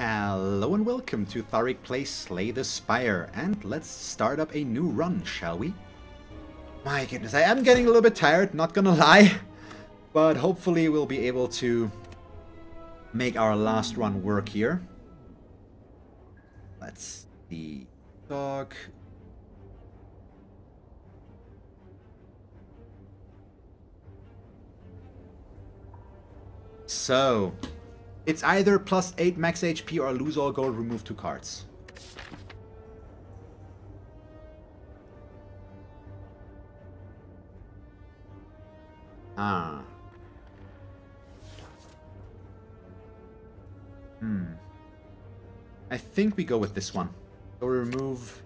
Hello and welcome to Thalric plays Slay the Spire, and let's start up a new run, shall we? My goodness, I am getting a little bit tired, not gonna lie, but hopefully we'll be able to make our last run work here. Let's see. Dog. So, it's either plus 8 max HP or lose all gold, remove 2 cards. Ah. I think we go with this one. So we remove...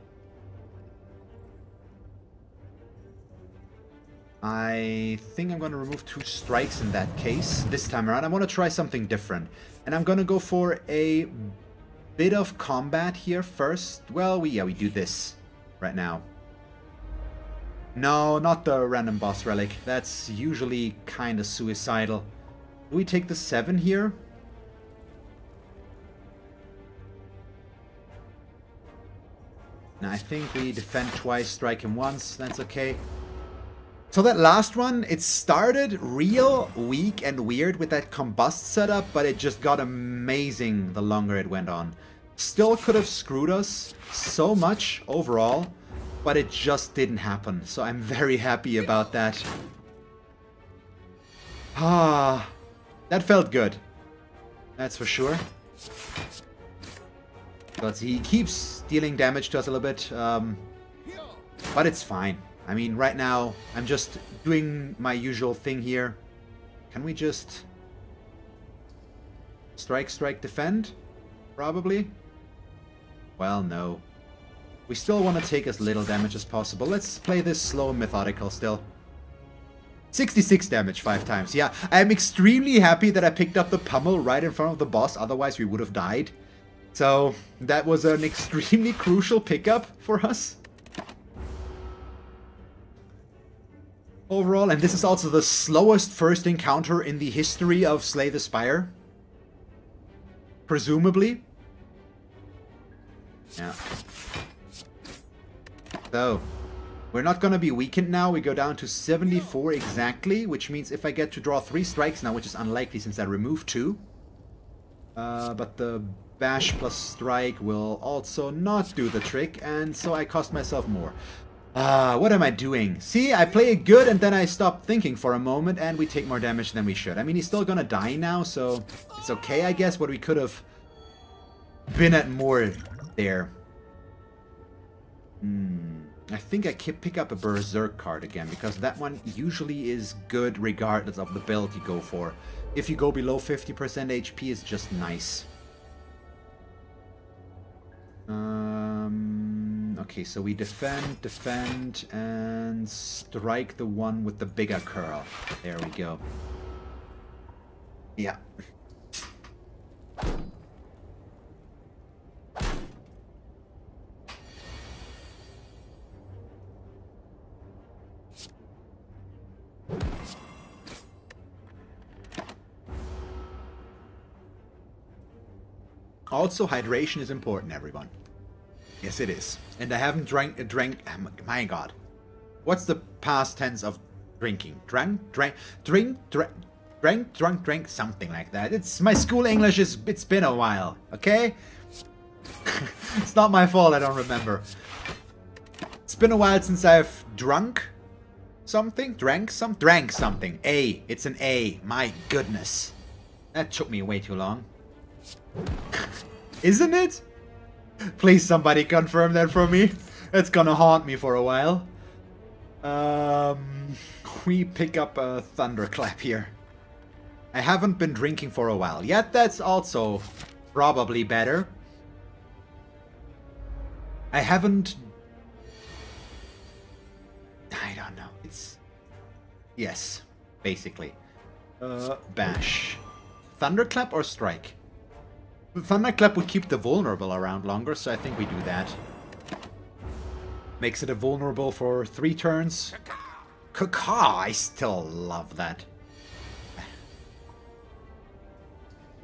I think I'm going to remove 2 strikes in that case. This time around, I want to try something different. And I'm going to go for a bit of combat here first. Well, we do this right now. No, not the random boss relic. That's usually kind of suicidal. Do we take the 7 here? Now, I think we defend twice, strike him once. That's okay. So that last one, it started real weak and weird with that combust setup, but it just got amazing the longer it went on. Still could have screwed us so much overall, but it just didn't happen. So I'm very happy about that. Ah, that felt good. That's for sure. But he keeps dealing damage to us a little bit, but it's fine. I mean, right now, I'm just doing my usual thing here. Can we just... strike, defend? Probably? Well, no. We still want to take as little damage as possible. Let's play this slow and methodical still. 66 damage 5 times. Yeah, I'm extremely happy that I picked up the pummel right in front of the boss. Otherwise, we would have died. So, that was an extremely crucial pickup for us. Overall, and this is also the slowest first encounter in the history of Slay the Spire. Presumably. Yeah. So, we're not gonna be weakened now. We go down to 74 exactly, which means if I get to draw 3 strikes now, which is unlikely since I removed 2. But the bash plus strike will also not do the trick, and so I cost myself more. What am I doing? See, I play it good and then I stop thinking for a moment and we take more damage than we should. I mean, he's still gonna die now, so it's okay, I guess, but we could have been at more there. I think I can pick up a Berserk card again, because that one usually is good regardless of the build you go for. If you go below 50% HP, it's just nice. Okay, so we defend, and strike the one with the bigger curl. There we go. Yeah. Also, hydration is important, everyone. Yes, it is. And I haven't drank, my god. What's the past tense of drinking? Drank, something like that. It's my school English it's been a while, okay? It's not my fault, I don't remember. It's been a while since I've drank something. Drank something. A. It's an A. My goodness. That took me way too long. Isn't it? Please somebody confirm that for me. It's gonna haunt me for a while. We pick up a thunderclap here. I haven't been drinking for a while yet. That's also probably better. I haven't... I don't know. It's... yes, basically. Bash. Thunderclap or strike? The Thunderclap would keep the vulnerable around longer, so I think we do that. Makes it a vulnerable for 3 turns. Caca! I still love that.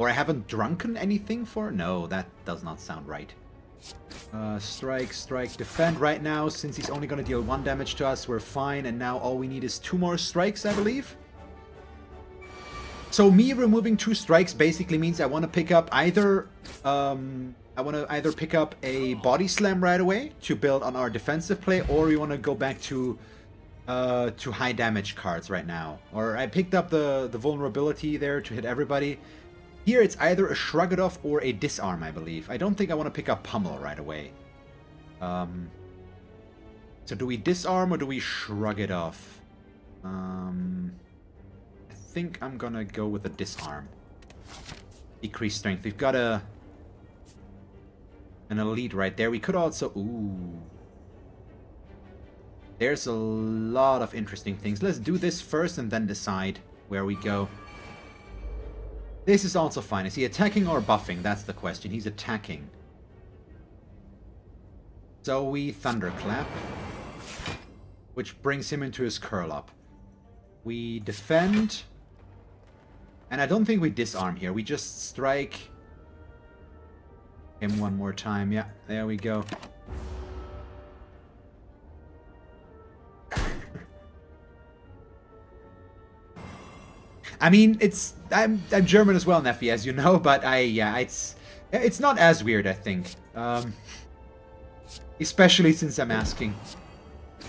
Or I haven't drunken anything for? No, that does not sound right. Strike, strike, defend right now. Since he's only going to deal 1 damage to us, we're fine. And now all we need is 2 more strikes, I believe. So me removing 2 strikes basically means I want to pick up either... I want to either pick up a body slam right away to build on our defensive play, or we want to go back to high damage cards right now. Or I picked up the vulnerability there to hit everybody. Here it's either a Shrug It Off or a Disarm, I believe. I don't think I want to pick up Pummel right away. So do we Disarm or do we Shrug It Off? I think I'm gonna go with a Disarm. Decrease strength. We've got an elite right there. We could also... Ooh. There's a lot of interesting things. Let's do this first and then decide where we go. This is also fine. Is he attacking or buffing? That's the question. He's attacking. So we Thunderclap, which brings him into his curl up. We defend. And I don't think we disarm here. We just strike him one more time. Yeah, there we go. I mean, I'm German as well, Neffy, as you know, but it's not as weird, I think. Especially since I'm asking.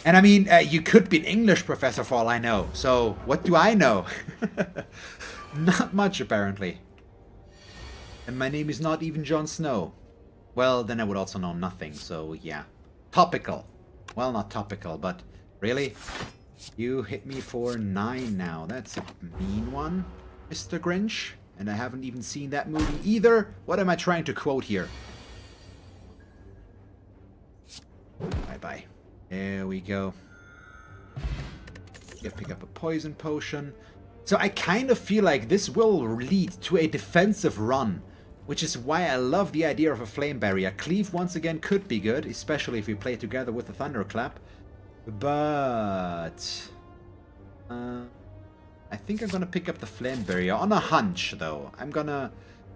And I mean, you could be an English professor for all I know. So what do I know? Not much, apparently. And my name is not even Jon Snow. Well, then I would also know nothing, so yeah. Topical. Well, not topical, but really? You hit me for 9 now. That's a mean one, Mr. Grinch. And I haven't even seen that movie either. What am I trying to quote here? Bye-bye. There we go. Pick up a poison potion. So I kind of feel like this will lead to a defensive run, which is why I love the idea of a flame barrier. Cleave once again could be good, especially if we play together with the Thunderclap. But I think I'm gonna pick up the flame barrier on a hunch, though. I'm gonna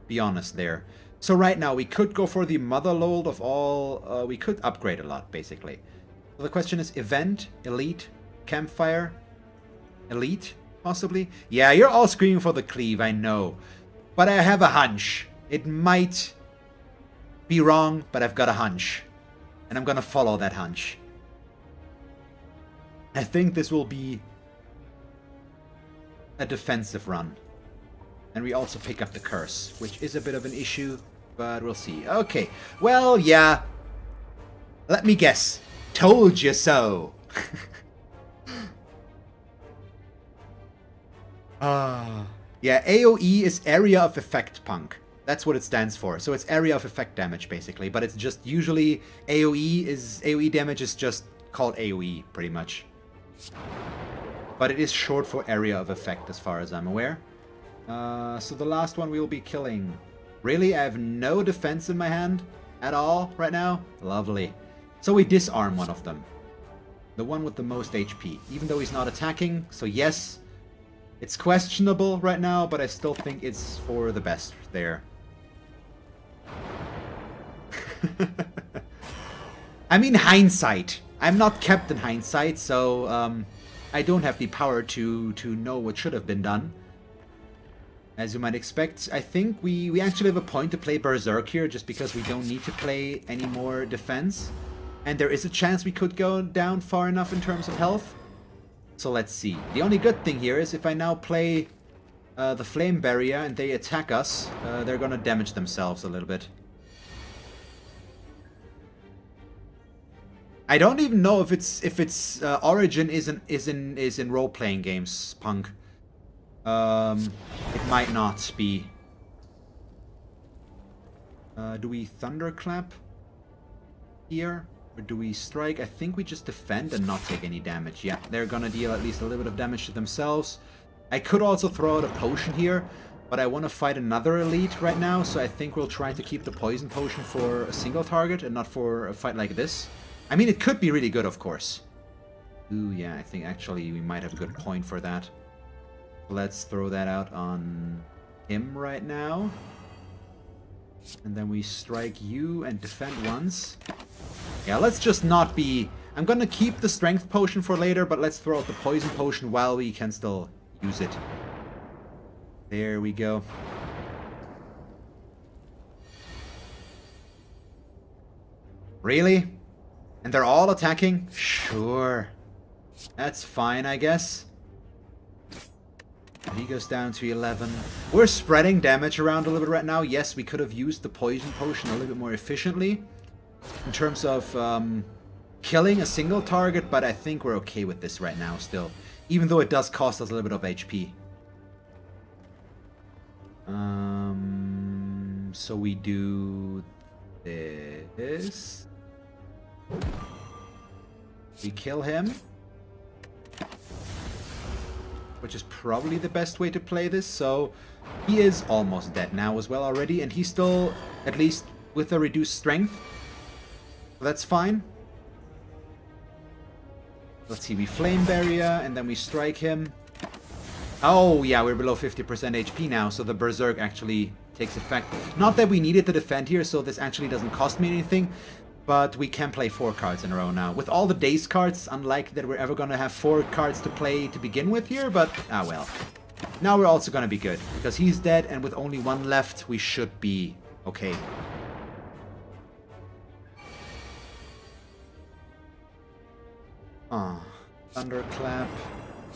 be honest there. So right now we could go for the motherlode of all. We could upgrade a lot, basically. So the question is: event, elite, campfire, elite, possibly. Yeah, you're all screaming for the cleave, I know, but I have a hunch. It might be wrong, but I've got a hunch, and I'm gonna follow that hunch. I think this will be a defensive run. And we also pick up the curse, which is a bit of an issue, but we'll see. Okay, well, yeah. Let me guess. Told you so. Yeah, AoE is Area of Effect Punk. That's what it stands for. So it's Area of Effect damage, basically. But it's just usually AoE damage is just called AoE, pretty much. But it is short for Area of Effect, as far as I'm aware. So the last one we will be killing. Really? I have no defense in my hand at all right now? Lovely. So we disarm one of them. The one with the most HP. Even though he's not attacking. So yes, it's questionable right now, but I still think it's for the best there. I mean, hindsight. I'm not Captain Hindsight, so I don't have the power to know what should have been done. As you might expect, I think we actually have a point to play Berserk here, just because we don't need to play any more defense. And there is a chance we could go down far enough in terms of health. So let's see. The only good thing here is if I now play the Flame Barrier and they attack us, they're gonna damage themselves a little bit. I don't even know if its origin is in role-playing games, Punk. It might not be. Do we Thunderclap here? Or do we strike? I think we just defend and not take any damage. Yeah, they're gonna deal at least a little bit of damage to themselves. I could also throw out a potion here, but I want to fight another elite right now, so I think we'll try to keep the poison potion for a single target and not for a fight like this. I mean, it could be really good, of course. Ooh, yeah, I think actually we might have a good point for that. Let's throw that out on him right now. And then we strike you and defend once. Yeah, let's just not be... I'm gonna keep the strength potion for later, but let's throw out the poison potion while we can still use it. There we go. Really? And they're all attacking? Sure. That's fine, I guess. He goes down to 11. We're spreading damage around a little bit right now. Yes, we could have used the poison potion a little bit more efficiently in terms of killing a single target, but I think we're okay with this right now still, even though it does cost us a little bit of HP. So we do this. We kill him, which is probably the best way to play this. So he is almost dead now as well already, and he's still, at least with a reduced strength. That's fine. Let's see, we Flame Barrier, and then we strike him. Oh yeah, we're below 50% HP now, so the Berserk actually takes effect. Not that we needed to defend here, so this actually doesn't cost me anything. But we can play 4 cards in a row now. With all the Daze cards, unlikely that we're ever going to have 4 cards to play to begin with here, but ah well. Now we're also going to be good, because he's dead, and with only 1 left, we should be okay. Thunderclap.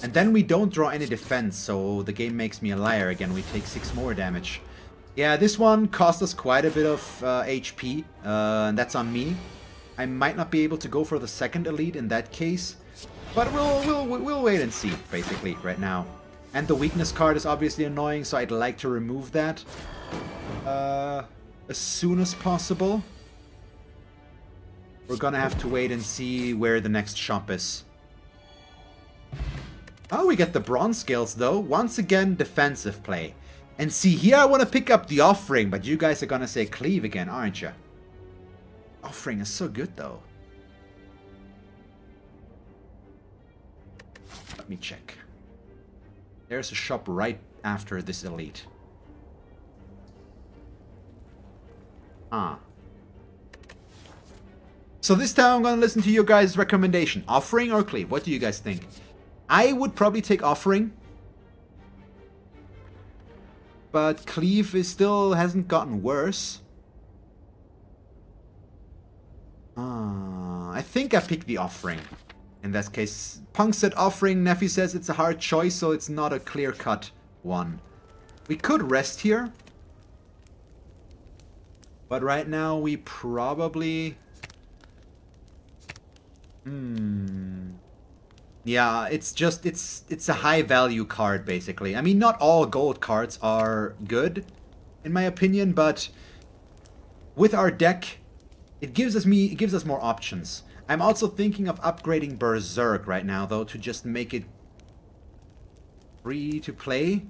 And then we don't draw any defense, so the game makes me a liar again. We take 6 more damage. Yeah, this one cost us quite a bit of HP, and that's on me. I might not be able to go for the second elite in that case, but we'll wait and see, basically, right now. And the weakness card is obviously annoying, so I'd like to remove that as soon as possible. We're gonna have to wait and see where the next shop is. Oh, we get the bronze scales though. Once again, defensive play. And see, here I want to pick up the offering, but you guys are gonna say cleave again, aren't you? Offering is so good though. Let me check. There's a shop right after this elite. So this time I'm gonna listen to your guys' recommendation. Offering or cleave? What do you guys think? I would probably take offering. But cleave is still hasn't gotten worse. I think I picked the offering. In that case, Punk said offering, Neffy says it's a hard choice, so it's not a clear-cut one. We could rest here. But right now we probably... Yeah, it's just, it's a high value card, basically. I mean, not all gold cards are good, in my opinion, but with our deck, it gives us more options. I'm also thinking of upgrading Berserk right now, though, to just make it free to play.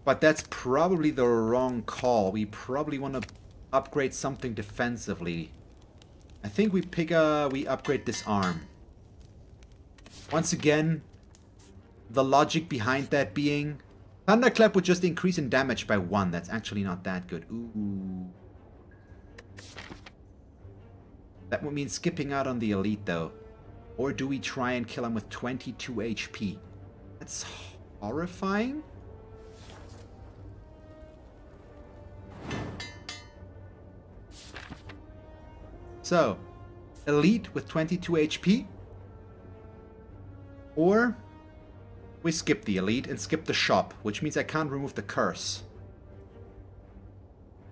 But that's probably the wrong call. We probably want to upgrade something defensively. I think we upgrade Disarm. Once again, the logic behind that being Thunderclap would just increase in damage by 1. That's actually not that good. Ooh. That would mean skipping out on the elite though. Or do we try and kill him with 22 HP? That's horrifying. So, elite with 22 HP, or we skip the elite and skip the shop, which means I can't remove the curse.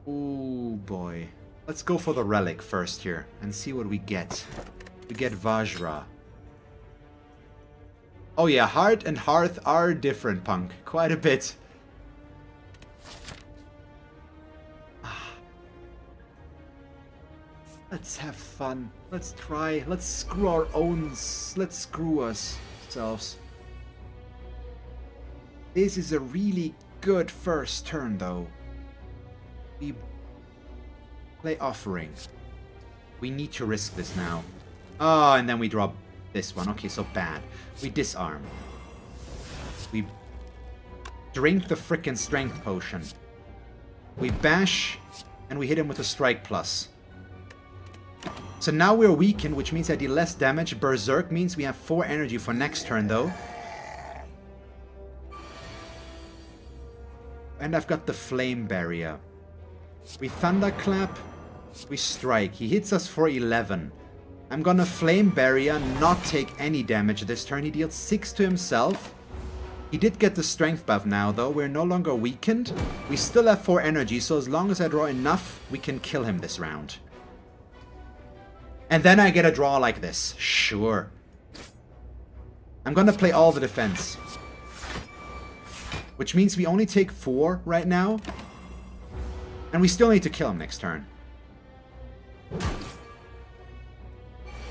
Oh boy. Let's go for the relic first here and see what we get. We get Vajra. Oh yeah, Heart and Hearth are different, Punk. Quite a bit. Let's have fun. Let's try. Let's screw our own. Let's screw ourselves. This is a really good first turn, though. We play offering. We need to risk this now. Oh, and then we draw this one. Okay, so bad. We disarm. We drink the frickin' strength potion. We bash, and we hit him with a strike plus. So now we're weakened, which means I deal less damage. Berserk means we have 4 energy for next turn, though. And I've got the Flame Barrier. We Thunderclap, we strike. He hits us for 11. I'm gonna Flame Barrier, not take any damage this turn. He deals 6 to himself. He did get the strength buff now, though. We're no longer weakened. We still have 4 energy, so as long as I draw enough, we can kill him this round. And then I get a draw like this. Sure. I'm gonna play all the defense. Which means we only take 4 right now. And we still need to kill him next turn.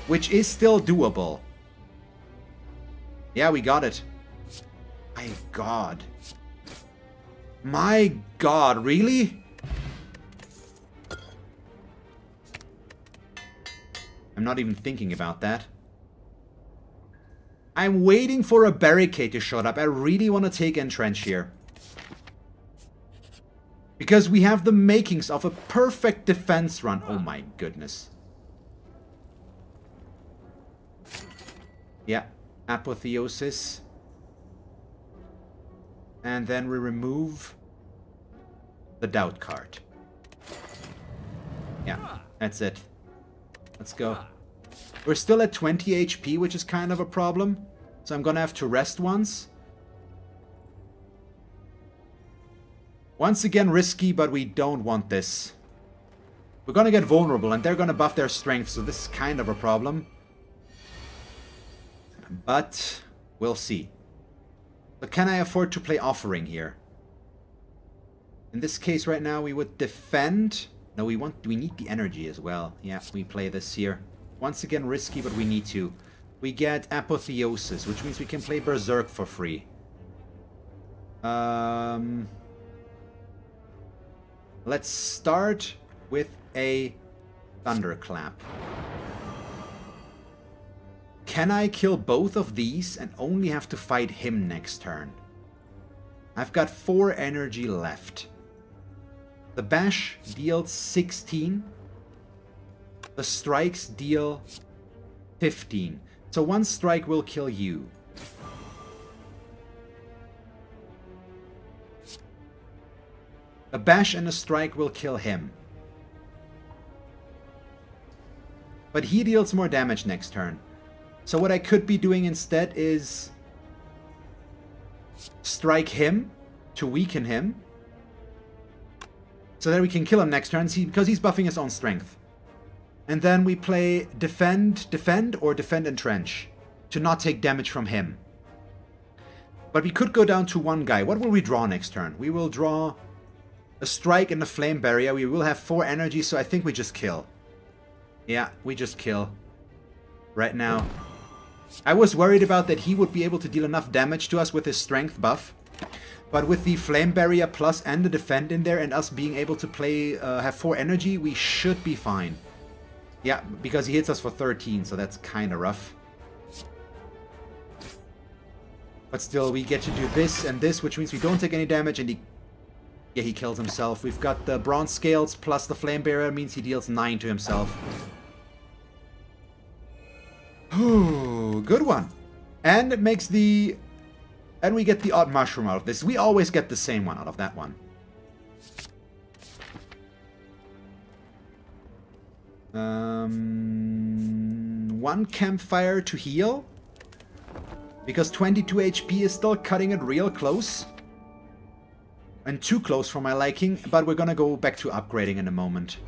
Which is still doable. Yeah, we got it. My god. My god, really? I'm not even thinking about that. I'm waiting for a barricade to show up. I really want to take Entrench here. Because we have the makings of a perfect defense run. Oh my goodness. Yeah, Apotheosis. And then we remove the Doubt card. Yeah, that's it. Let's go. We're still at 20 HP, which is kind of a problem. So I'm gonna have to rest once. Once again risky, but we don't want this. We're gonna get vulnerable, and they're gonna buff their strength, so this is kind of a problem. But we'll see. But can I afford to play Offering here? In this case right now we would defend. No, we need the energy as well. Yeah, we play this here. Once again risky, but we need to. We get Apotheosis, which means we can play Berserk for free. Let's start with a Thunderclap. Can I kill both of these and only have to fight him next turn? I've got 4 energy left. The Bash deals 16. The strikes deal 15. So 1 strike will kill you. A bash and a strike will kill him. But he deals more damage next turn. So what I could be doing instead is strike him to weaken him. So that we can kill him next turn, because he's buffing his own strength. And then we play defend, or defend entrench to not take damage from him. But we could go down to 1 guy. What will we draw next turn? We will draw a strike and a flame barrier. We will have 4 energy, so I think we just kill. Yeah, we just kill. Right now. I was worried about that he would be able to deal enough damage to us with his strength buff. But with the flame barrier plus and the defend in there and us being able to play, have 4 energy, we should be fine. Yeah, because he hits us for 13, so that's kind of rough. But still, we get to do this and this, which means we don't take any damage, and he kills himself. We've got the bronze scales plus the flame barrier, means he deals 9 to himself. Ooh, good one. And it makes the... And we get the odd mushroom out of this. We always get the same one out of that one. 1 campfire to heal. Because 22 HP is still cutting it real close. And too close for my liking. But we're gonna go back to upgrading in a moment.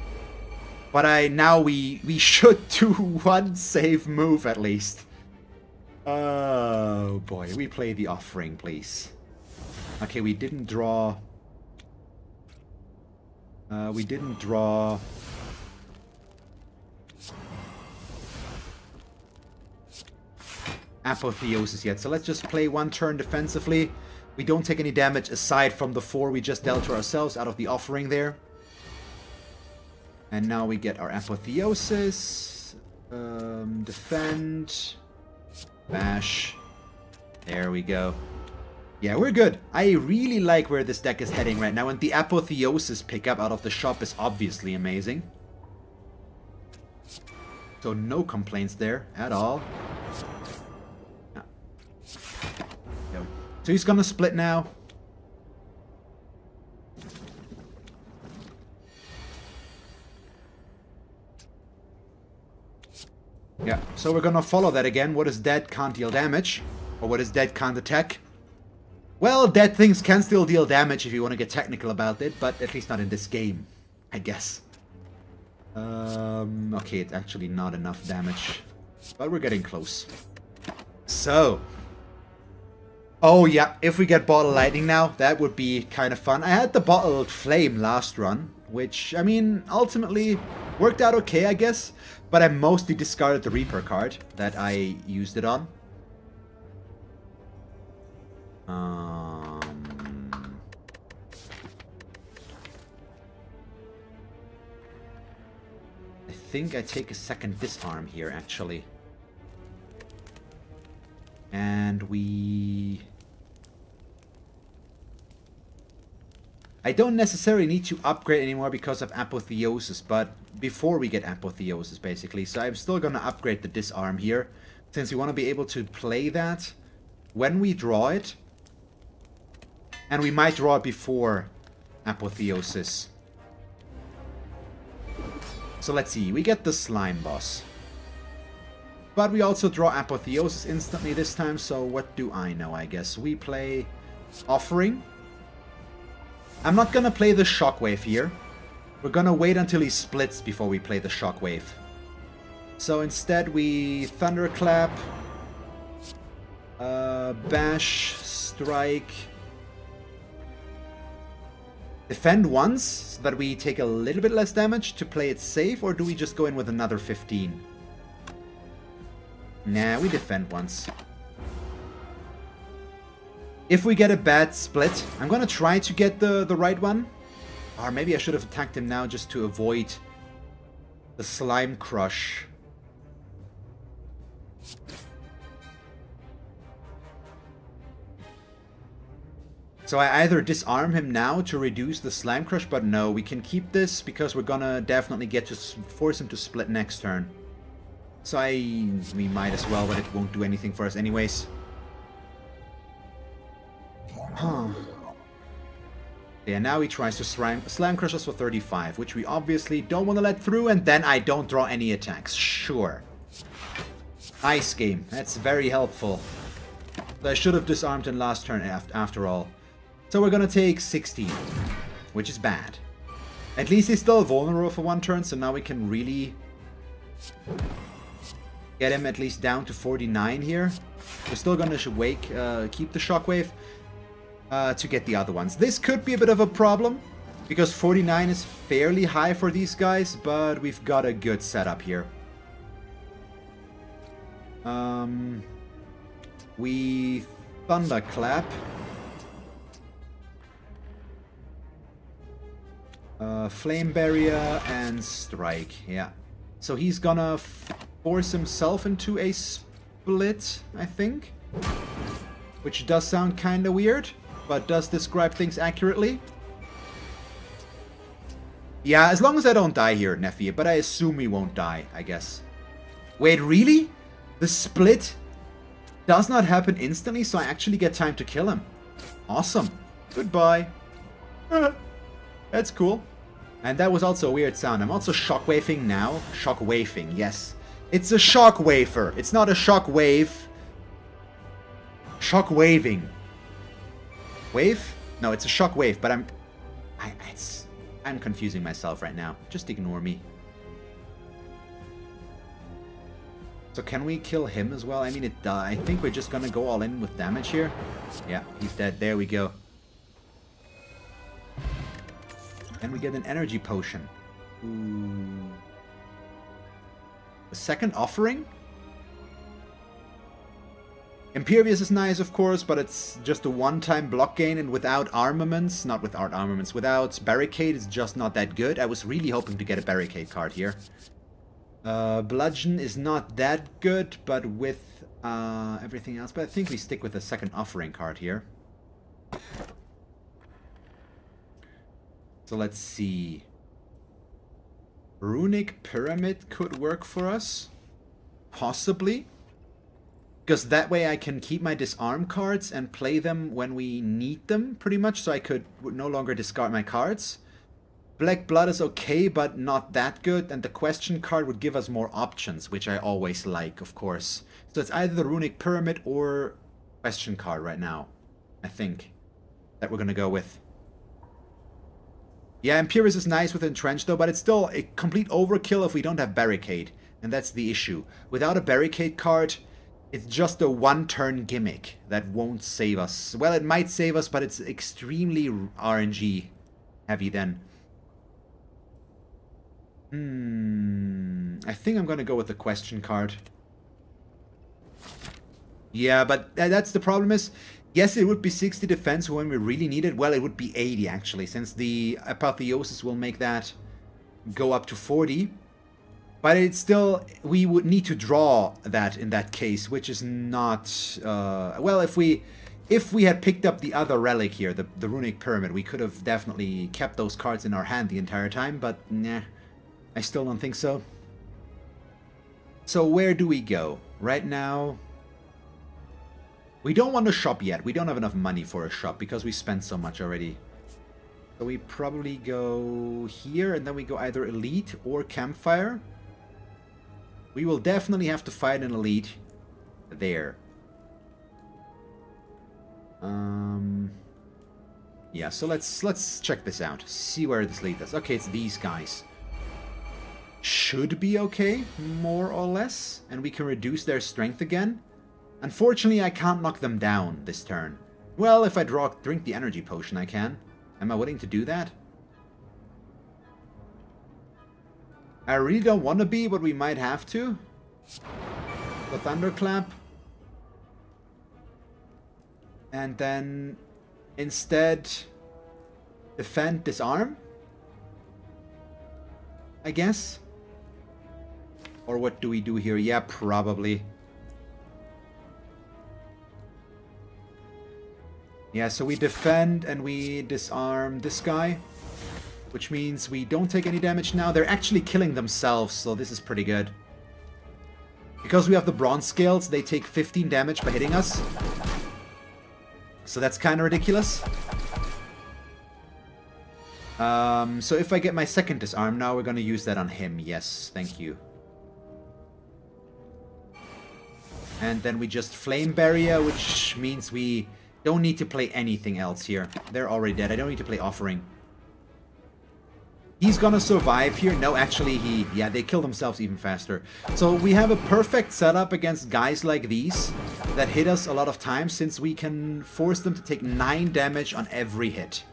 But now we should do 1 save move at least. Oh boy, we play the Offering, please. Okay, we didn't draw... Apotheosis yet, so let's just play 1 turn defensively. We don't take any damage aside from the 4 we just dealt to ourselves out of the Offering there. And now we get our Apotheosis. Defend. Bash. There we go. Yeah, we're good. I really like where this deck is heading right now, and the Apotheosis pickup out of the shop is obviously amazing. So no complaints there at all. Yeah. So he's gonna split now. Yeah, so we're gonna follow that again. What is dead can't deal damage? Or what is dead can't attack? Well, dead things can still deal damage if you want to get technical about it, but at least not in this game, I guess. Okay, it's actually not enough damage, but we're getting close. So. Oh yeah, if we get Bottle Lightning now, that would be kind of fun. I had the Bottled Flame last run, which, I mean, ultimately worked out okay, I guess. But I mostly discarded the Reaper card that I used it on. I think I take a second disarm here, actually. And we... I don't necessarily need to upgrade anymore because of Apotheosis, but before we get Apotheosis, basically. So I'm still going to upgrade the disarm here, since we want to be able to play that when we draw it. And we might draw it before Apotheosis. So let's see, we get the Slime Boss. But we also draw Apotheosis instantly this time, so what do I know, I guess? We play Offering. I'm not gonna play the Shockwave here. We're gonna wait until he splits before we play the Shockwave. So instead we Thunderclap, Bash, Strike, Defend once, so that we take a little bit less damage to play it safe, or do we just go in with another 15? Nah, we defend once. If we get a bad split, I'm gonna try to get the right one. Or maybe I should have attacked him now just to avoid the Slime Crush. So I either disarm him now to reduce the Slime Crush, but no, we can keep this because we're gonna definitely get to force him to split next turn. So we might as well, but it won't do anything for us anyways. Huh. Yeah, now he tries to Slime Crush us for 35, which we obviously don't want to let through, and then I don't draw any attacks. Sure. Ice Game, that's very helpful. I should have disarmed him last turn after all. So we're gonna take 16, which is bad. At least he's still vulnerable for one turn, so now we can really get him at least down to 49 here. We're still gonna keep the Shockwave to get the other ones. This could be a bit of a problem, because 49 is fairly high for these guys, but we've got a good setup here. We Thunderclap. Flame Barrier and Strike, yeah. So he's gonna force himself into a split, I think. Which does sound kinda weird, but does describe things accurately. Yeah, as long as I don't die here, Nephi, but I assume we won't die, I guess. Wait, really? The split does not happen instantly, so I actually get time to kill him. Awesome. Goodbye. That's cool. And that was also a weird sound. I'm also shockwaving now. Shockwaving, yes. It's a shockwafer. It's not a shockwave. Shockwaving. Wave? No, it's a shockwave, but I'm confusing myself right now. Just ignore me. So can we kill him as well? I mean, I think we're just gonna go all in with damage here. Yeah, he's dead. There we go. And we get an energy potion. Ooh. A second offering? Impervious is nice, of course, but it's just a one-time block gain, and without armaments, not without armaments, without barricade, it's just not that good. I was really hoping to get a barricade card here. Bludgeon is not that good, but with everything else. But I think we stick with a second offering card here. So let's see. Runic Pyramid could work for us. Possibly. Because that way I can keep my disarm cards and play them when we need them, pretty much. So I could no longer discard my cards. Black Blood is okay, but not that good. And the question card would give us more options, which I always like, of course. So it's either the Runic Pyramid or question card right now, I think, that we're going to go with. Yeah, Imperius is nice with Entrench though, but it's still a complete overkill if we don't have Barricade. And that's the issue. Without a Barricade card, it's just a one-turn gimmick that won't save us. Well, it might save us, but it's extremely RNG heavy then. I think I'm going to go with the question card. Yeah, but that's the problem is... Yes, it would be 60 defense when we really need it. Well, it would be 80 actually, since the Apotheosis will make that go up to 40. But it's still, we would need to draw that in that case, which is not... well, if we had picked up the other relic here, the Runic Pyramid, we could have definitely kept those cards in our hand the entire time, but nah, I still don't think so. So where do we go? Right now... We don't want to shop yet. We don't have enough money for a shop because we spent so much already. So we probably go here and then we go either Elite or Campfire. We will definitely have to fight an Elite there. Yeah, so let's check this out. See where this leads us. Okay, it's these guys. Should be okay, more or less. And we can reduce their strength again. Unfortunately, I can't knock them down this turn. Well, if I drink the energy potion, I can. Am I willing to do that? I really don't want to be, but we might have to. The Thunderclap. And then instead defend, disarm, I guess. Or what do we do here? Yeah, probably. Yeah, so we defend and we disarm this guy, which means we don't take any damage now. They're actually killing themselves, so this is pretty good. Because we have the bronze scales, they take 15 damage by hitting us. So that's kind of ridiculous. So if I get my second disarm now, we're going to use that on him. Yes, thank you. And then we just Flame Barrier, which means we don't need to play anything else here. They're already dead. I don't need to play Offering. He's gonna survive here. No, actually, yeah, they kill themselves even faster. So we have a perfect setup against guys like these that hit us a lot of times, since we can force them to take 9 damage on every hit.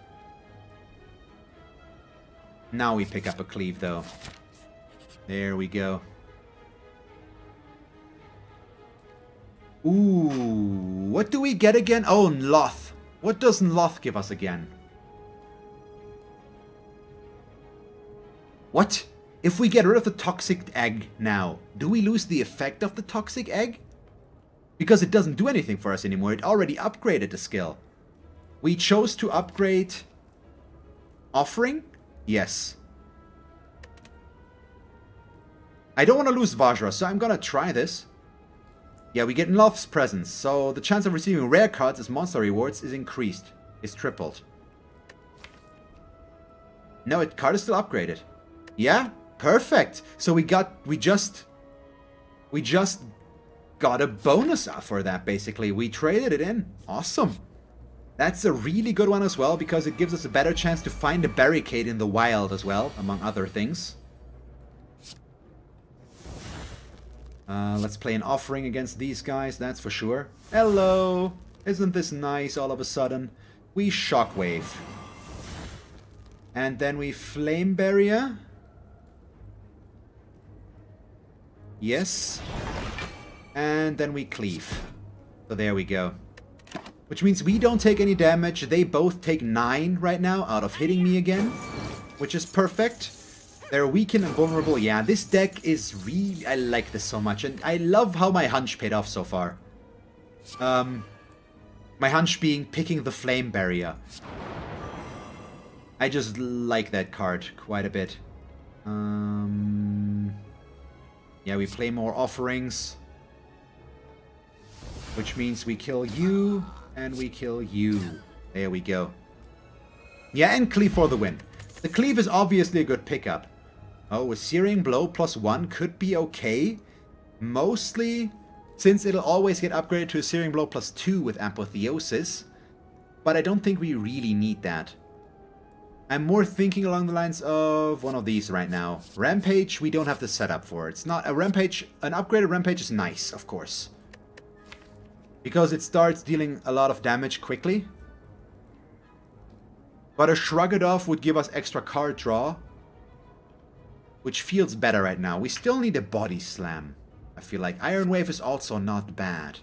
Now we pick up a cleave, though. There we go. Ooh, what do we get again? Oh, Nloth. What does Nloth give us again? What? If we get rid of the toxic egg now, do we lose the effect of the toxic egg? Because it doesn't do anything for us anymore. It already upgraded the skill. We chose to upgrade Offering? Yes. I don't want to lose Vajra, so I'm gonna try this. Yeah, we get Nloth's presence, so the chance of receiving rare cards as monster rewards is increased. Is tripled. No, card is still upgraded. Yeah, perfect. So we just got a bonus for that, basically. We traded it in. Awesome. That's a really good one as well, because it gives us a better chance to find a barricade in the wild as well, among other things. Let's play an Offering against these guys, that's for sure. Hello! Isn't this nice all of a sudden? We Shockwave. And then we Flame Barrier. Yes. And then we Cleave. So there we go. Which means we don't take any damage. They both take 9 right now out of hitting me again. Which is perfect. They're weakened and vulnerable. Yeah, this deck is really... I like this so much. And I love how my hunch paid off so far. My hunch being picking the Flame Barrier. I just like that card quite a bit. Yeah, we play more offerings. Which means we kill you, and we kill you. There we go. Yeah, and Cleave for the win. The Cleave is obviously a good pickup. Oh, a Searing Blow +1 could be okay. Mostly, since it'll always get upgraded to a Searing Blow +2 with Apotheosis. But I don't think we really need that. I'm more thinking along the lines of one of these right now. Rampage, we don't have the setup for. It's not a Rampage. An upgraded Rampage is nice, of course. Because it starts dealing a lot of damage quickly. But a Shrug It Off would give us extra card draw. Which feels better right now. We still need a Body Slam. I feel like Iron Wave is also not bad.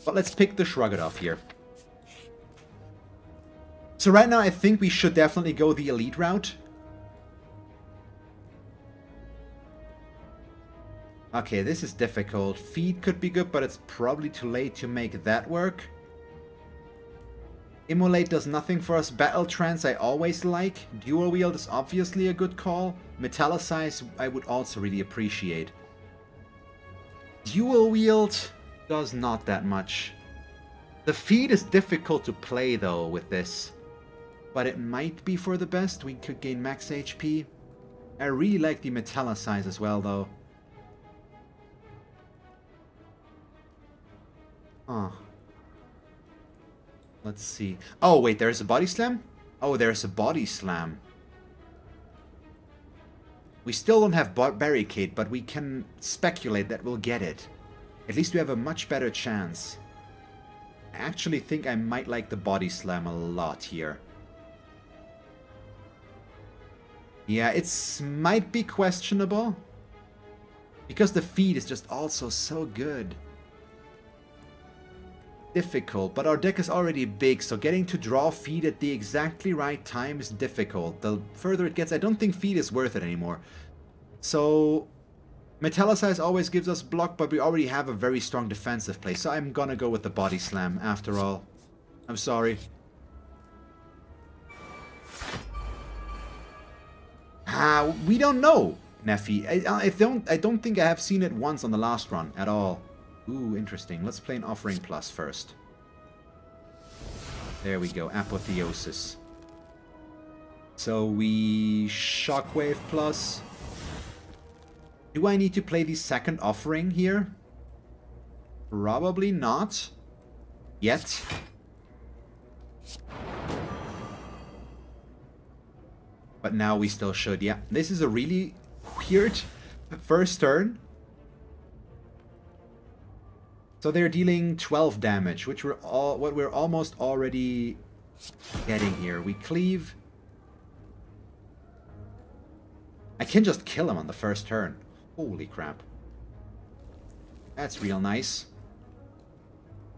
But let's pick the Shrug It Off here. So right now I think we should definitely go the Elite route. Okay, this is difficult. Feed could be good, but it's probably too late to make that work. Immolate does nothing for us. Battle Trance I always like. Dual Wield is obviously a good call. Metallicize I would also really appreciate. Dual Wield does not that much. The feed is difficult to play though with this. But it might be for the best. We could gain max HP. I really like the Metallicize as well though. Huh. Let's see. Oh, wait, there's a Body Slam? Oh, there's a Body Slam. We still don't have Barricade, but we can speculate that we'll get it. At least we have a much better chance. I actually think I might like the Body Slam a lot here. Yeah, it might be questionable. Because the feed is just also so good. Difficult, but our deck is already big, so getting to draw feed at the exactly right time is difficult. The further it gets, I don't think feed is worth it anymore. So, Metallicize always gives us block, but we already have a very strong defensive play, so I'm gonna go with the Body Slam after all. I'm sorry. We don't know, Neffy. I don't think I have seen it once on the last run at all. Ooh, interesting. Let's play an Offering Plus first. There we go. Apotheosis. So we Shockwave Plus. Do I need to play the second Offering here? Probably not. Yet. But now we still should. Yeah, this is a really weird first turn. So they're dealing 12 damage, which we're almost already getting here. We cleave. I can just kill him on the first turn. Holy crap. That's real nice.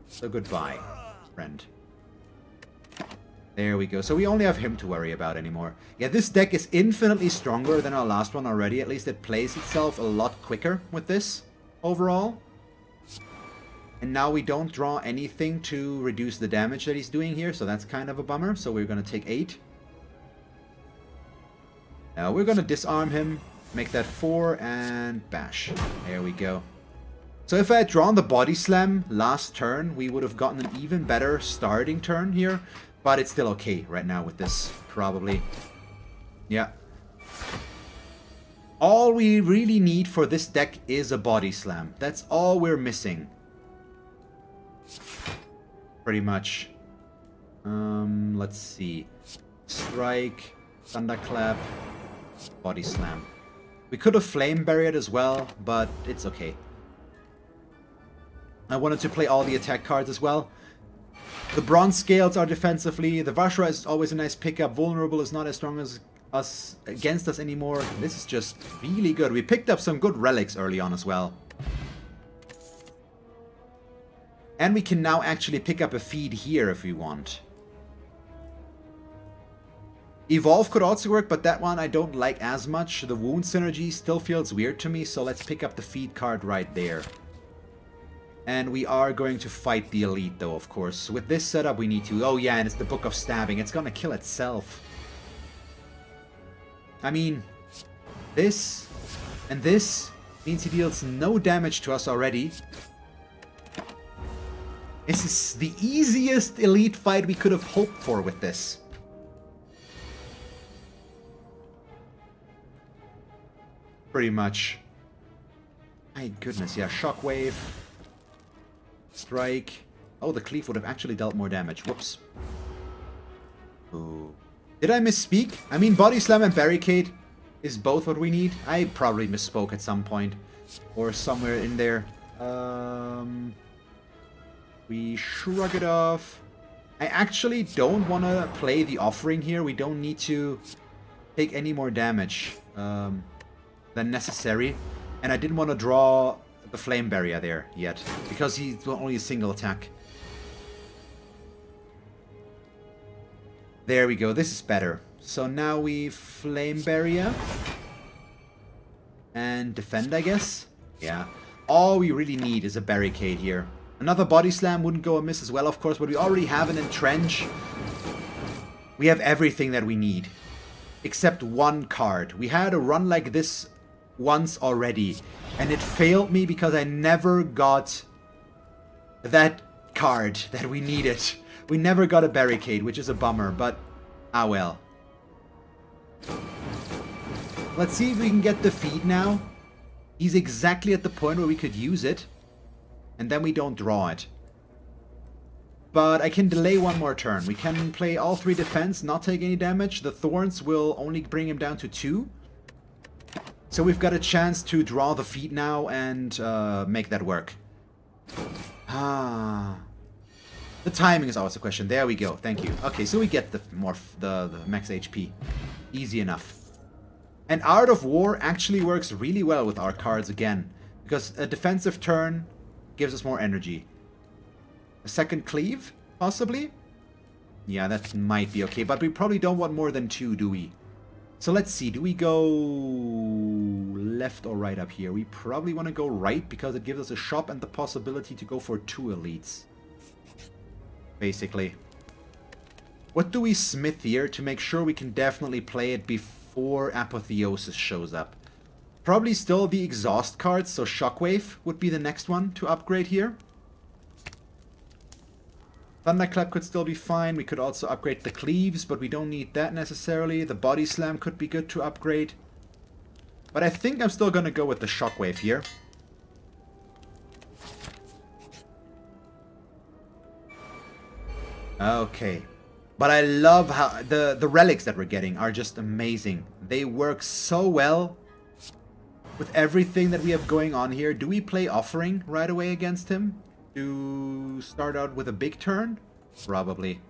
So goodbye, friend. There we go. So we only have him to worry about anymore. Yeah, this deck is infinitely stronger than our last one already. At least it plays itself a lot quicker with this overall. And now we don't draw anything to reduce the damage that he's doing here, so that's kind of a bummer. So we're going to take 8. Now we're going to disarm him, make that 4, and bash. There we go. So if I had drawn the Body Slam last turn, we would have gotten an even better starting turn here. But it's still okay right now with this, probably. Yeah. All we really need for this deck is a Body Slam. That's all we're missing. Pretty much. Let's see. Strike, Thunderclap, Body Slam. We could have Flame Barriered as well, but it's okay. I wanted to play all the attack cards as well. The Bronze Scales are defensively. The Vashra is always a nice pickup. Vulnerable is not as strong as us against us anymore. This is just really good. We picked up some good relics early on as well. And we can now actually pick up a feed here if we want. Evolve could also work, but that one I don't like as much. The wound synergy still feels weird to me, so let's pick up the feed card right there. And we are going to fight the elite, though, of course. With this setup, we need to... Oh, yeah, and it's the Book of Stabbing. It's gonna kill itself. I mean, this and this means he deals no damage to us already. This is the easiest elite fight we could have hoped for with this. Pretty much. My goodness, yeah, Shockwave. Strike. Oh, the cleave would have actually dealt more damage. Whoops. Ooh. Did I misspeak? I mean, Body Slam and Barricade is both what we need. I probably misspoke at some point. Or somewhere in there. We shrug it off. I actually don't want to play the Offering here. We don't need to take any more damage than necessary. And I didn't want to draw the Flame Barrier there yet, because he's only a single attack. There we go, this is better. So now we Flame Barrier. And defend, I guess? Yeah. All we really need is a Barricade here. Another Body Slam wouldn't go amiss as well, of course, but we already have an Entrench. We have everything that we need. Except one card. We had a run like this once already, and it failed me because I never got that card that we needed. We never got a Barricade, which is a bummer, but ah well. Let's see if we can get the feed now. He's exactly at the point where we could use it, and then we don't draw it. But I can delay one more turn. We can play all 3 defense, not take any damage. The Thorns will only bring him down to 2. So we've got a chance to draw the feat now and make that work. Ah, the timing is always a question. There we go. Thank you. Okay, so we get the max HP. Easy enough. And Art of War actually works really well with our cards again, because a defensive turn gives us more energy. A second cleave, possibly? Yeah, that might be okay, but we probably don't want more than 2, do we? So let's see, do we go left or right up here? We probably want to go right because it gives us a shop and the possibility to go for 2 elites. Basically. What do we smith here to make sure we can definitely play it before Apotheosis shows up? Probably still the exhaust cards, so Shockwave would be the next one to upgrade here. Thunderclap could still be fine. We could also upgrade the cleaves, but we don't need that necessarily. The Body Slam could be good to upgrade. But I think I'm still going to go with the Shockwave here. Okay. But I love how the relics that we're getting are just amazing. They work so well with everything that we have going on here. Do we play Offering right away against him? To start out with a big turn? Probably.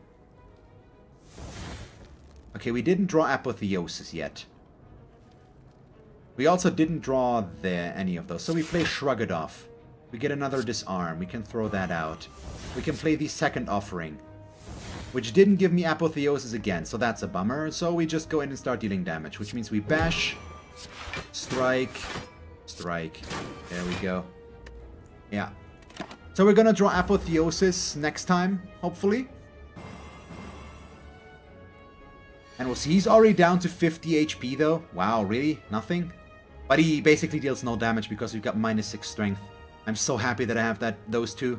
Okay, we didn't draw Apotheosis yet. We also didn't draw any of those, so we play Shrug It Off. We get another Disarm, we can throw that out. We can play the second Offering, which didn't give me Apotheosis again, so that's a bummer. So we just go in and start dealing damage, which means we bash, strike, strike. There we go. Yeah. So we're gonna draw Apotheosis next time, hopefully. And we'll see. He's already down to 50 HP though. Wow, really? Nothing? But he basically deals no damage because we've got -6 strength. I'm so happy that I have those 2.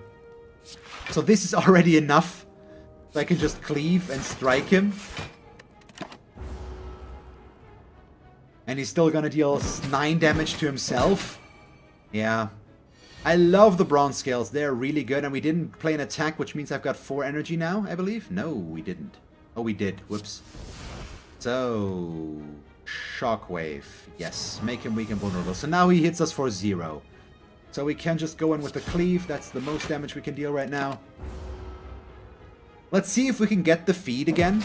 So this is already enough. So I can just cleave and strike him. And he's still gonna deal 9 damage to himself. Yeah. I love the bronze scales. They're really good. And we didn't play an attack, which means I've got 4 energy now, I believe. No, we didn't. Oh, we did. Whoops. So, Shockwave. Yes, make him weak and vulnerable. So now he hits us for 0. So we can just go in with the cleave. That's the most damage we can deal right now. Let's see if we can get the feed again.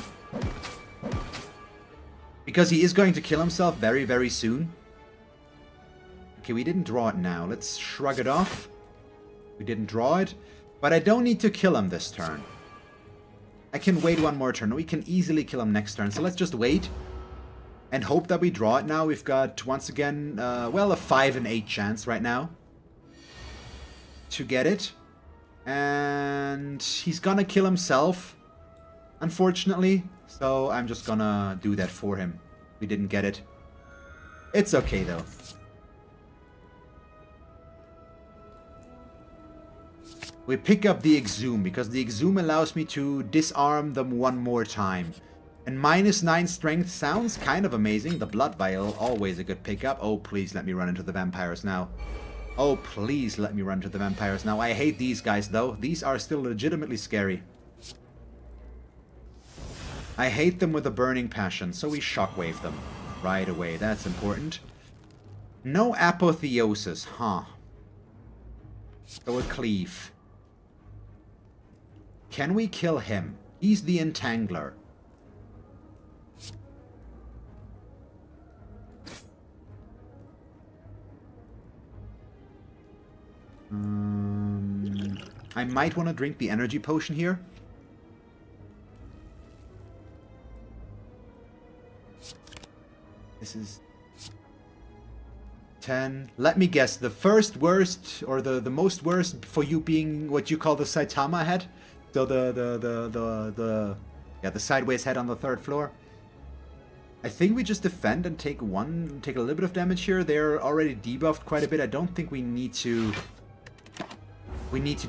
Because he is going to kill himself very, very soon. Okay, we didn't draw it now. Let's shrug it off. We didn't draw it. But I don't need to kill him this turn. I can wait one more turn. We can easily kill him next turn. So let's just wait. And hope that we draw it now. We've got, once again, well, a 5 in 8 chance right now. To get it. And he's gonna kill himself, unfortunately. So I'm just gonna do that for him. We didn't get it. It's okay, though. We pick up the Exhume, because the Exhume allows me to disarm them one more time. And -9 strength sounds kind of amazing. The Blood Vial, always a good pickup. Oh, please let me run into the vampires now. Oh, please let me run into the vampires now. I hate these guys, though. These are still legitimately scary. I hate them with a burning passion, so we shockwave them right away. That's important. No apotheosis, huh? So a cleave. Can we kill him? He's the Entangler. I might want to drink the energy potion here. This is 10. Let me guess. The first worst, or the most worst for you being what you call the Saitama head. So the sideways head on the 3rd floor. I think we just defend and take a little bit of damage here. They're already debuffed quite a bit. I don't think we need to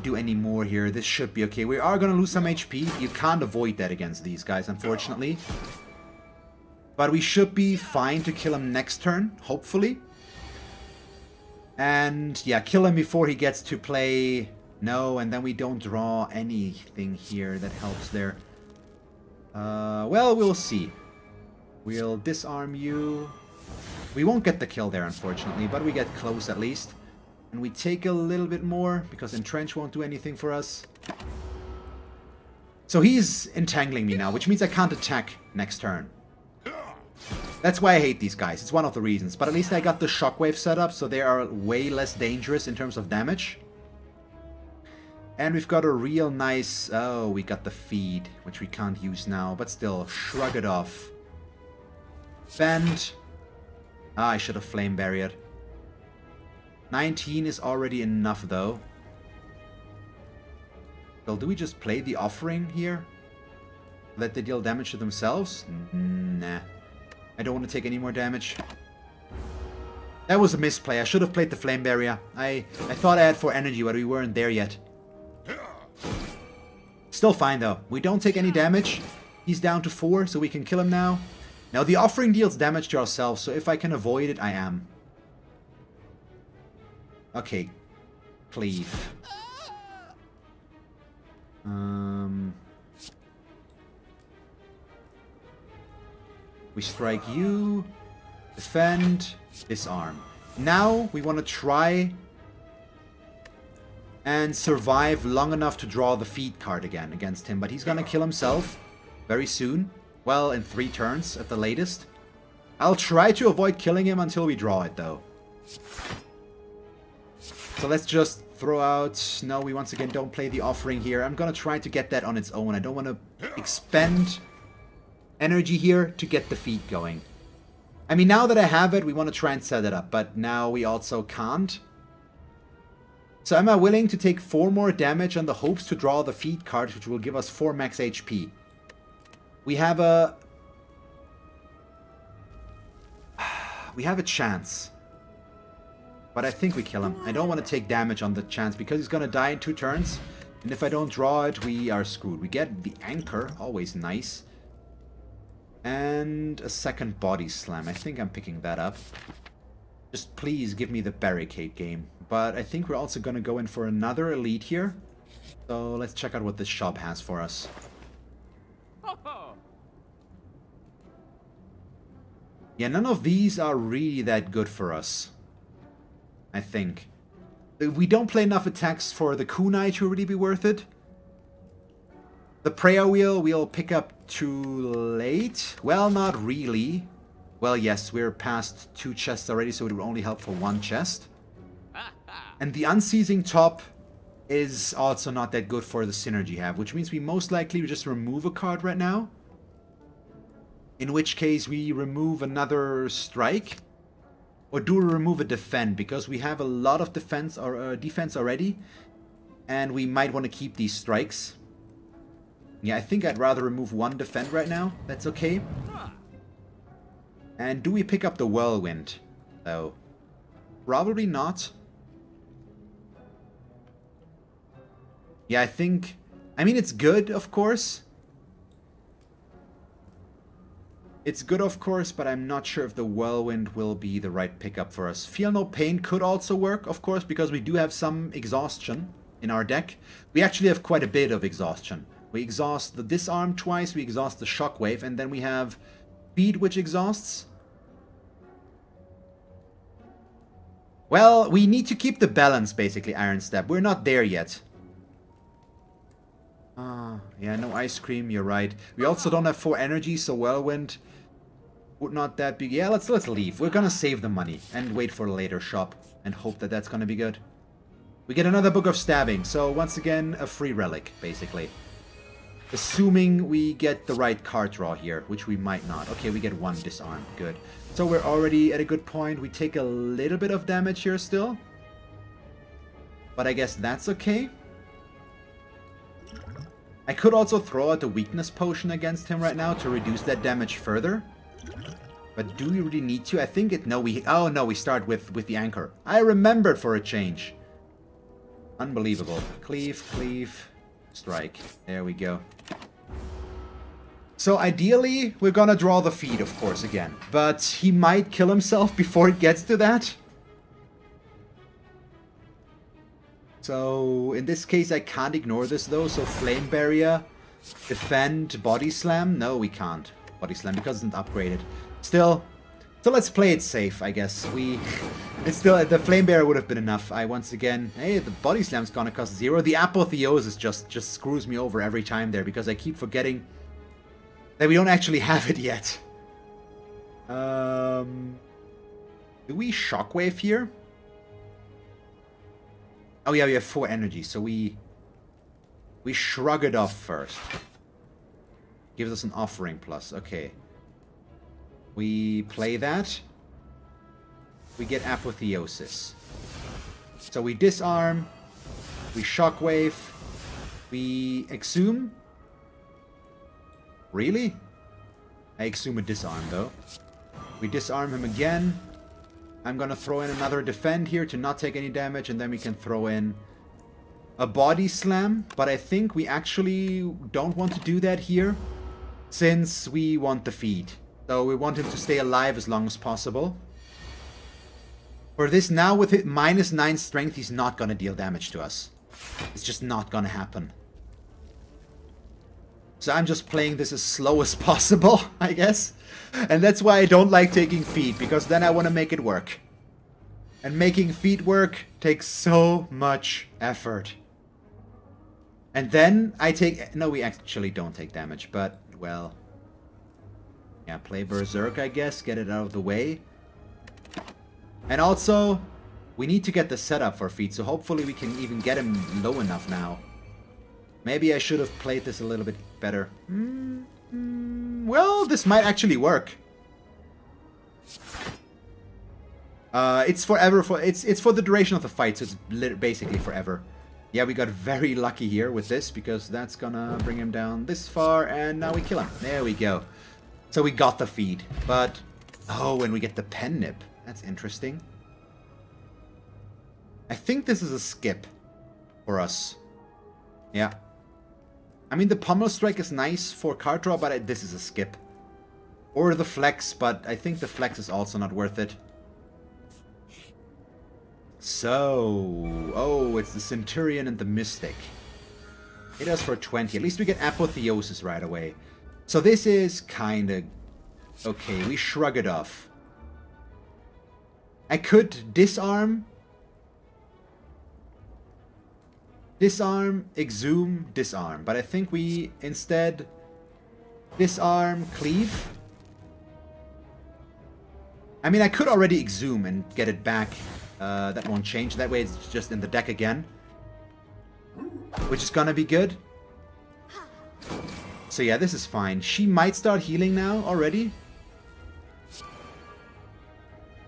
do any more here. This should be okay. We are going to lose some HP. You can't avoid that against these guys, unfortunately. But we should be fine to kill him next turn, hopefully. And yeah, kill him before he gets to play. No, and then we don't draw anything here that helps there. Well, we'll see. We'll disarm you. We won't get the kill there, unfortunately, but we get close at least. And we take a little bit more, because Entrench won't do anything for us. So he's entangling me now, which means I can't attack next turn. That's why I hate these guys. It's one of the reasons. But at least I got the shockwave set up, so they are way less dangerous in terms of damage. And we've got a real nice... Oh, we got the feed, which we can't use now. But still, shrug it off. Bend. Ah, I should have flame barriered. 19 is already enough, though. Well, do we just play the offering here? Let they deal damage to themselves? Nah. I don't want to take any more damage. That was a misplay. I should have played the flame barrier. I thought I had 4 energy, but we weren't there yet. Still fine, though. We don't take any damage. He's down to 4, so we can kill him now. Now, the offering deals damage to ourselves, so if I can avoid it, I am. Okay. Cleave. We strike you. Defend. Disarm. Now, we want to try and survive long enough to draw the feed card again against him. But he's gonna kill himself very soon. Well, in 3 turns at the latest. I'll try to avoid killing him until we draw it, though. So let's just throw out... No, we once again don't play the offering here. I'm gonna try to get that on its own. I don't want to expend energy here to get the feed going. I mean, now that I have it, we want to try and set it up. But now we also can't. So am I willing to take 4 more damage on the hopes to draw the feed card, which will give us 4 max HP? We have a... We have a chance. But I think we kill him. I don't want to take damage on the chance, because he's going to die in 2 turns. And if I don't draw it, we are screwed. We get the anchor, always nice. And a second body slam. I think I'm picking that up. Just please give me the barricade game. But I think we're also going to go in for another elite here. So let's check out what this shop has for us. Yeah, none of these are really that good for us, I think. We don't play enough attacks for the kunai to really be worth it. The prayer wheel we'll pick up too late. Well, not really. Well, yes, we're past 2 chests already, so it will only help for 1 chest. And the unceasing top is also not that good for the synergy have, which means we most likely just remove a card right now. In which case we remove another strike. Or do we remove a defend? Because we have a lot of defense or defense already. And we might want to keep these strikes. Yeah, I think I'd rather remove one defend right now. That's okay. And do we pick up the whirlwind, though? Probably not. Yeah, I think... I mean, it's good, of course. It's good, of course, but I'm not sure if the whirlwind will be the right pickup for us. Feel No Pain could also work, of course, because we do have some exhaustion in our deck. We actually have quite a bit of exhaustion. We exhaust the disarm twice, we exhaust the shockwave, and then we have speed, which exhausts. Well, we need to keep the balance, basically, Iron Step. We're not there yet. Yeah, no ice cream, you're right. We also don't have 4 energy, so whirlwind would not that be... Yeah, let's leave. We're gonna save the money and wait for a later shop and hope that that's gonna be good. We get another Book of Stabbing, so once again, a free relic, basically. Assuming we get the right card draw here, which we might not. Okay, we get 1 disarm. Good. So we're already at a good point. We take a little bit of damage here still. But I guess that's okay. I could also throw out the weakness potion against him right now to reduce that damage further. But do we really need to? I think it... No, we... Oh, no, we start with the anchor. I remembered for a change. Unbelievable. Cleave, cleave, strike. There we go. So ideally, we're gonna draw the feed, of course, again. But he might kill himself before it gets to that. So, in this case, I can't ignore this, though. So, Flame Barrier, Defend, Body Slam. No, we can't. Body Slam, because it's not upgraded. Still, so let's play it safe, I guess. It's still, the Flame Barrier would have been enough. Once again, hey, the Body Slam's gonna cost 0. The Apotheosis just screws me over every time there, because I keep forgetting that we don't actually have it yet. Do we Shockwave here? Oh yeah, we have 4 energy, so we shrug it off first. Gives us an offering plus, okay. We play that. We get Apotheosis. So we disarm, we shockwave, we exhume. Really? I exhume a disarm though. We disarm him again. I'm gonna throw in another defend here to not take any damage, and then we can throw in a body slam. But I think we actually don't want to do that here, since we want the feed. So we want him to stay alive as long as possible. For this now, with it -9 strength, he's not gonna deal damage to us. It's just not gonna happen. So I'm just playing this as slow as possible, I guess. And that's why I don't like taking feed, because then I want to make it work. And making feed work takes so much effort. And then I take... No, we actually don't take damage, but, well... Yeah, play Berserk, I guess. Get it out of the way. And also, we need to get the setup for feed, so hopefully we can even get him low enough now. Maybe I should have played this a little bit better. Well, this might actually work. It's forever for it's for the duration of the fight, so it's basically forever. Yeah, we got very lucky here with this, because that's gonna bring him down this far, and now we kill him. There we go. So we got the feed, but oh, and we get the pen nip. That's interesting. I think this is a skip for us. Yeah. I mean, the Pummel Strike is nice for card draw, but this is a skip. Or the Flex, but I think the Flex is also not worth it. So... Oh, it's the Centurion and the Mystic. Hit us for 20. At least we get Apotheosis right away. So this is kinda... Okay, we shrug it off. I could disarm... Disarm, exhume, disarm. But I think we instead disarm, cleave. I mean, I could already exhume and get it back. That won't change. That way it's just in the deck again. Which is gonna be good. So yeah, this is fine. She might start healing now already.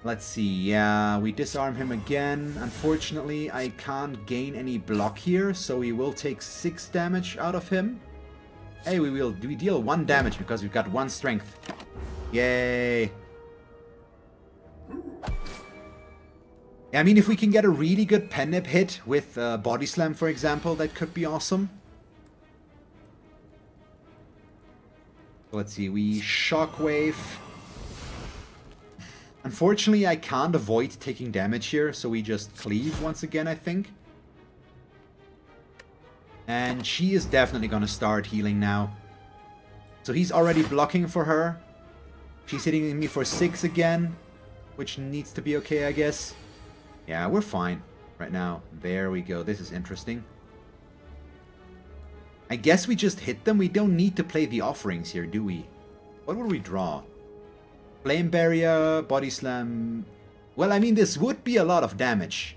Let's see, yeah, we disarm him again. Unfortunately, I can't gain any block here, so we will take 6 damage out of him. Hey, we deal 1 damage because we've got 1 strength. Yay! I mean, if we can get a really good pen nip hit with body slam, for example, that could be awesome. Let's see, we shockwave. Unfortunately, I can't avoid taking damage here, so we just cleave once again, I think. And she is definitely going to start healing now. So he's already blocking for her. She's hitting me for 6 again, which needs to be okay, I guess. Yeah, we're fine right now. There we go. This is interesting. I guess we just hit them. We don't need to play the offerings here, do we? What would we draw? Flame Barrier, Body Slam. Well, I mean, this would be a lot of damage.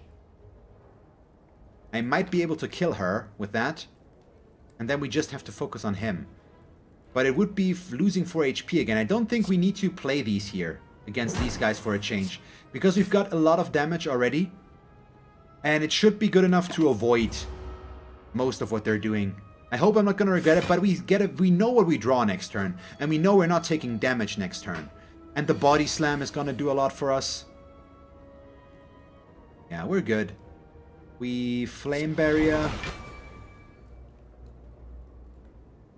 I might be able to kill her with that. And then we just have to focus on him. But it would be losing 4 HP again. I don't think we need to play these here against these guys for a change. Because we've got a lot of damage already. And it should be good enough to avoid most of what they're doing. I hope I'm not going to regret it, but we know what we draw next turn. And we know we're not taking damage next turn. And the Body Slam is going to do a lot for us. Yeah, we're good. We Flame Barrier.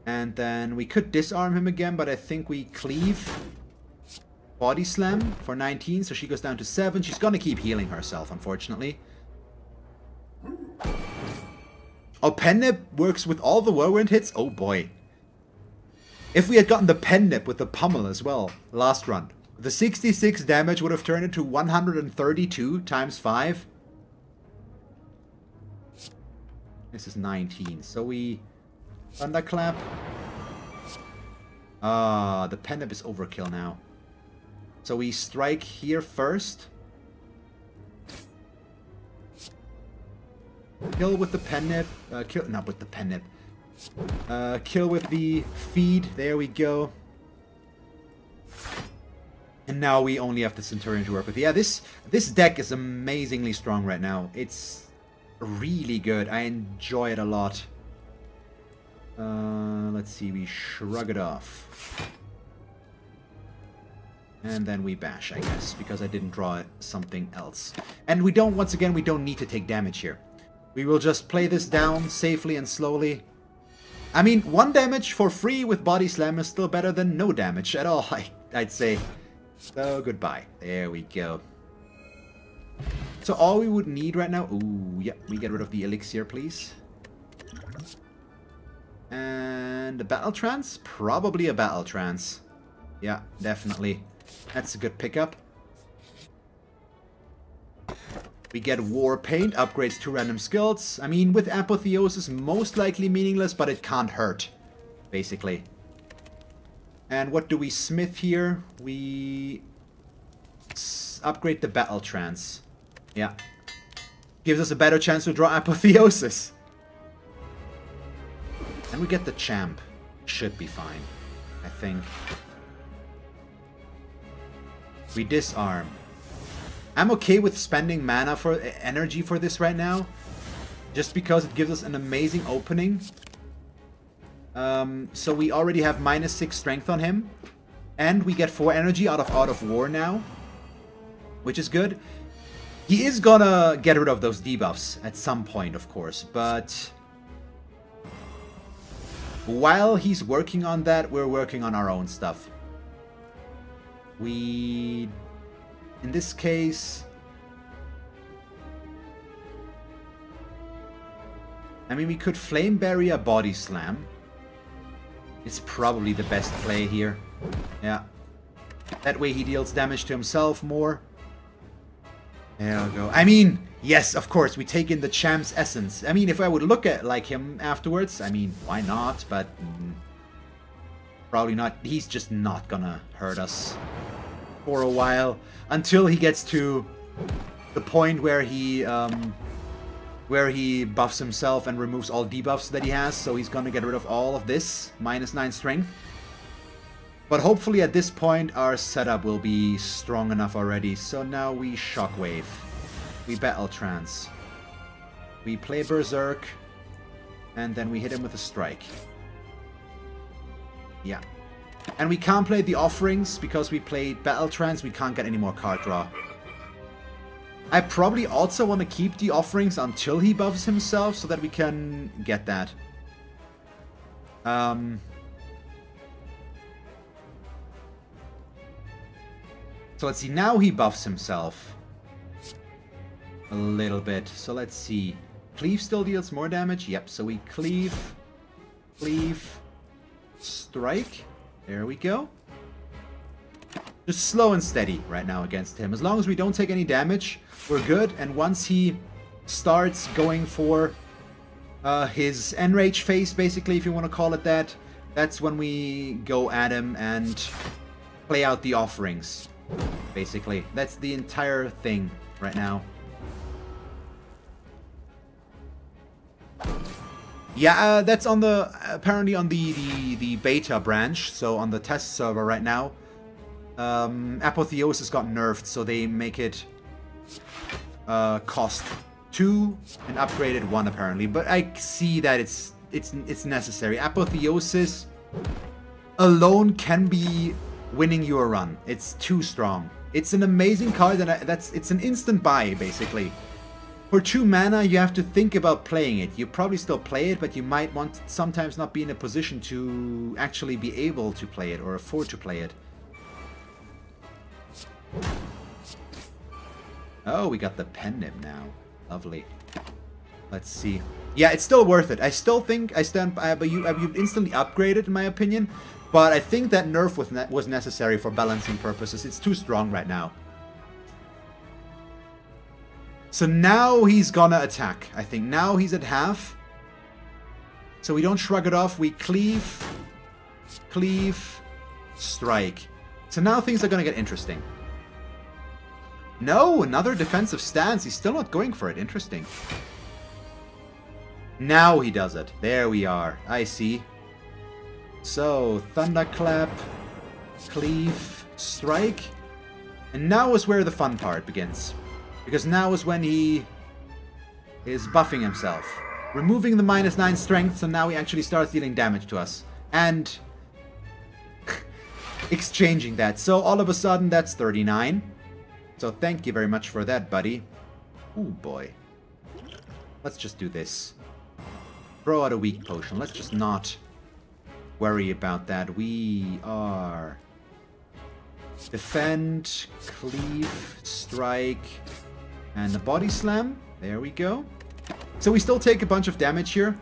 And then we could disarm him again, but I think we cleave. Body Slam for 19, so she goes down to 7. She's going to keep healing herself, unfortunately. Oh, Pen Nip works with all the Whirlwind hits? Oh boy. If we had gotten the Pen Nip with the Pummel as well, last run, the 66 damage would have turned into 132 times 5. This is 19, so we Thunderclap. Ah, the Pen Nip is overkill now. So we strike here first. Kill with the Pen Nip. Kill, not with the Pen Nip. Kill with the feed. There we go. And now we only have the Centurion to work with. Yeah, this deck is amazingly strong right now. It's really good. I enjoy it a lot. Let's see. We shrug it off. And then we bash, I guess, because I didn't draw something else. And we don't, once again, we don't need to take damage here. We will just play this down safely and slowly. I mean, 1 damage for free with Body Slam is still better than no damage at all, I'd say. So, goodbye. There we go. So, all we would need right now... Ooh, yeah, we get rid of the Elixir, please. And a Battle Trance? Probably a Battle Trance. Yeah, definitely. That's a good pickup. We get War Paint, upgrades 2 random skills. I mean, with Apotheosis, most likely meaningless, but it can't hurt, basically. And what do we smith here? We upgrade the Battle Trance. Yeah. Gives us a better chance to draw Apotheosis. And we get the Champ. Should be fine, I think. We disarm. I'm okay with spending mana for energy for this right now. Just because it gives us an amazing opening. So we already have -6 strength on him. And we get 4 energy out of War now. Which is good. He is gonna get rid of those debuffs at some point, of course. But while he's working on that, we're working on our own stuff. We... In this case... I mean, we could Flame Barrier Body Slam. It's probably the best play here. Yeah. That way he deals damage to himself more. There we go. I mean, yes, of course, we take in the Champ's essence. I mean, if I would look at like him afterwards, I mean, why not? But probably not. He's just not gonna hurt us for a while. Until he gets to the point where he buffs himself and removes all debuffs that he has. So he's gonna get rid of all of this. -9 strength. But hopefully at this point our setup will be strong enough already. So now we Shockwave. We Battle Trance. We play Berserk. And then we hit him with a Strike. Yeah. And we can't play the Offerings because we played Battle Trance. We can't get any more card draw. I probably also want to keep the Offerings until he buffs himself so that we can get that. So let's see, now he buffs himself a little bit. So let's see. Cleave still deals more damage. Yep, so we cleave, strike. There we go. Just slow and steady right now against him. As long as we don't take any damage, we're good. And once he starts going for his enrage phase, basically, if you want to call it that, that's when we go at him and play out the Offerings. Basically, that's the entire thing right now. Yeah, that's on the apparently on the beta branch, so on the test server right now. Apotheosis got nerfed, so they make it cost 2 and upgraded 1 apparently. But I see that it's necessary. Apotheosis alone can be winning you a run. It's too strong. It's an amazing card, and it's an instant buy basically. For 2 mana, you have to think about playing it. You probably still play it, but you might want sometimes not be in a position to actually be able to play it or afford to play it. Oh, we got the pen nib now. Lovely. Let's see. Yeah, it's still worth it. I still think I stand by, but you instantly upgraded in my opinion. But I think that nerf was necessary for balancing purposes. It's too strong right now. So now he's gonna attack. I think now he's at half. So we don't shrug it off. We cleave, strike. So now things are gonna get interesting. No, another defensive stance. He's still not going for it. Interesting. Now he does it. There we are. I see. So, Thunderclap, Cleave, Strike. And now is where the fun part begins. Because now is when he is buffing himself. Removing the -9 strength, so now he actually starts dealing damage to us. And exchanging that. So all of a sudden that's 39. So thank you very much for that, buddy. Ooh, boy. Let's just do this. Throw out a weak potion. Let's just not worry about that. We are... Defend, Cleave, Strike, and the Body Slam. There we go. So we still take a bunch of damage here.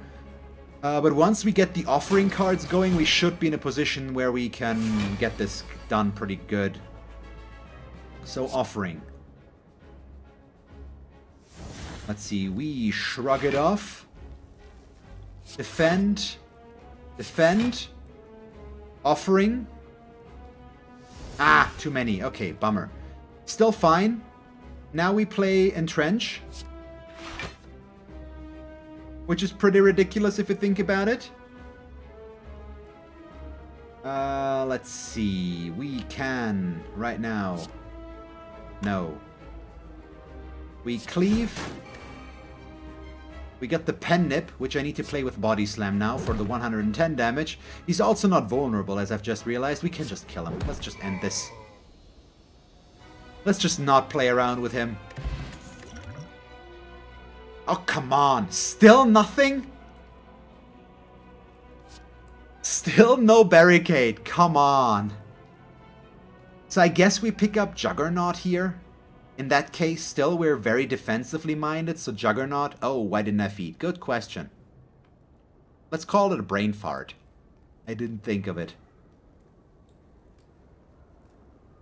But once we get the offering cards going, we should be in a position where we can get this done pretty good. So offering. Let's see. We shrug it off. Defend. Defend. Offering. Ah, too many. Okay, bummer. Still fine. Now we play Entrench. Which is pretty ridiculous if you think about it. Let's see. We can right now. No. We cleave. We got the pen nip, which I need to play with Body Slam now for the 110 damage. He's also not vulnerable, as I've just realized. We can just kill him. Let's just end this. Let's just not play around with him. Oh, come on. Still nothing? Still no barricade. Come on. So I guess we pick up Juggernaut here. In that case, still we're very defensively minded. So Juggernaut. Oh, why didn't I feed? Good question. Let's call it a brain fart. I didn't think of it.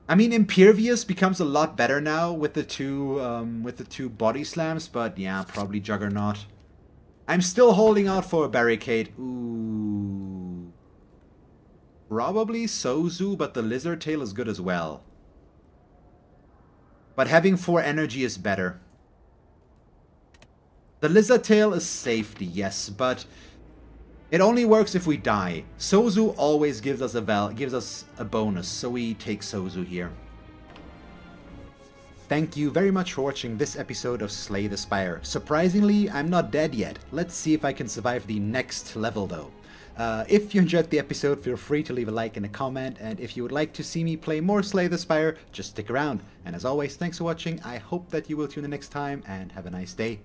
I mean, Impervious becomes a lot better now with the two Body Slams, but yeah, probably Juggernaut. I'm still holding out for a barricade. Ooh. Probably Sozu, but the Lizard Tail is good as well. But having 4 energy is better. The Lizard Tail is safety, yes, but It only works if we die. Sozu always gives us a bonus, so we take Sozu here. Thank you very much for watching this episode of Slay the Spire. Surprisingly, I'm not dead yet. Let's see if I can survive the next level though. If you enjoyed the episode, feel free to leave a like and a comment, and if you would like to see me play more Slay the Spire, just stick around. And as always, thanks for watching. I hope that you will tune in next time, and have a nice day.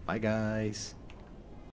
Bye guys.